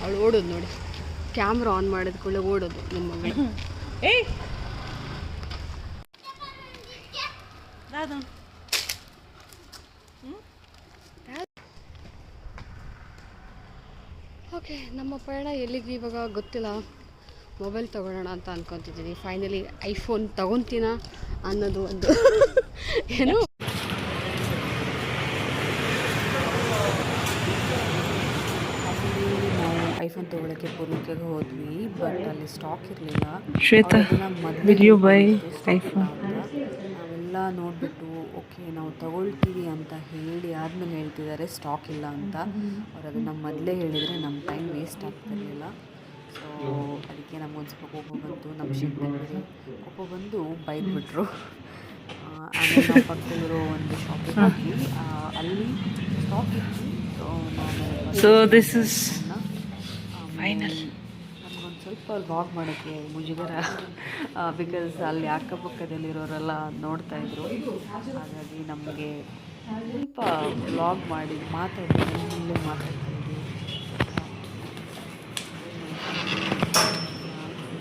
ಅವಳು ಓಡೋದು ನೋಡಿ, ಕ್ಯಾಮ್ರಾ ಆನ್ ಮಾಡಿದ ಕೂಡಲೇ ಓಡೋದು ನಿಮ್ಮ ಮಗಳು. ಏಯ್ ಓಕೆ, ನಮ್ಮ ಪಯಣ ಎಲ್ಲಿಗೆ ಇವಾಗ ಗೊತ್ತಿಲ್ಲ. ಮೊಬೈಲ್ ತೊಗೊಳ್ಳೋಣ ಅಂತ ಅಂದ್ಕೊತಿದ್ದೀನಿ. ಫೈನಲಿ ಐಫೋನ್ ತೊಗೊತೀನ ಅನ್ನೋದು ಒಂದು ಏನು. ನಾವು ಐಫೋನ್ ತೊಗೊಳಕ್ಕೆ ಪೂರ್ವಿಕೆಗೆ ಹೋದ್ವಿ, ಬಟ್ ಅಲ್ಲಿ ಸ್ಟಾಕ್ ಇರಲಿಲ್ಲ. Shweta, will you buy iPhone? ನಾವೆಲ್ಲ ನೋಡಿಬಿಟ್ಟು ಓಕೆ ನಾವು ತಗೊಳ್ತೀವಿ ಅಂತ ಹೇಳಿ ಆದಮೇಲೆ ಹೇಳ್ತಿದ್ದಾರೆ ಸ್ಟಾಕ್ ಇಲ್ಲ ಅಂತ. ಅವ್ರು ಅದನ್ನು ಮೊದಲೇ ಹೇಳಿದರೆ ನಮ್ಮ ಟೈಮ್ ವೇಸ್ಟ್ ಆಗ್ತಿರಲಿಲ್ಲ. ಸೊ ಅದಕ್ಕೆ ನಮಗೊಂದು ಸ್ವಲ್ಪ ಕೋಪ ಬಂತು. ನಮ್ಮ ಶಿಕ್ಷಕರಿಗೆ ಕೋಪ ಬಂದು ಬೈದ್ಬಿಟ್ರು. ಆಮೇಲೆ ನಾವು ಪಕ್ಕದಲ್ಲಿರೋ ಒಂದು ಶಾಪಿಗೆ ಹೋಗಿ ಅಲ್ಲಿ ಸ್ಟಾಕ್ ಇತ್ತು. So this is final. ನಮಗೊಂದು ಸ್ವಲ್ಪ ವ್ಲಾಗ್ ಮಾಡೋಕ್ಕೆ ಮುಜುಗರ, ಬಿಕಾಸ್ ಅಲ್ಲಿ ಅಕ್ಕಪಕ್ಕದಲ್ಲಿರೋರೆಲ್ಲ ನೋಡ್ತಾಯಿದ್ರು. ಹಾಗಾಗಿ ನಮಗೆ ಸ್ವಲ್ಪ ವ್ಲಾಗ್ ಮಾಡಿ ಮಾತಾಡ್ತಾಯಿದ್ವಿ.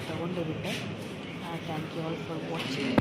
ತಗೊಂಡು ಬಿಟ್ಟೆ. Thank you all for watching.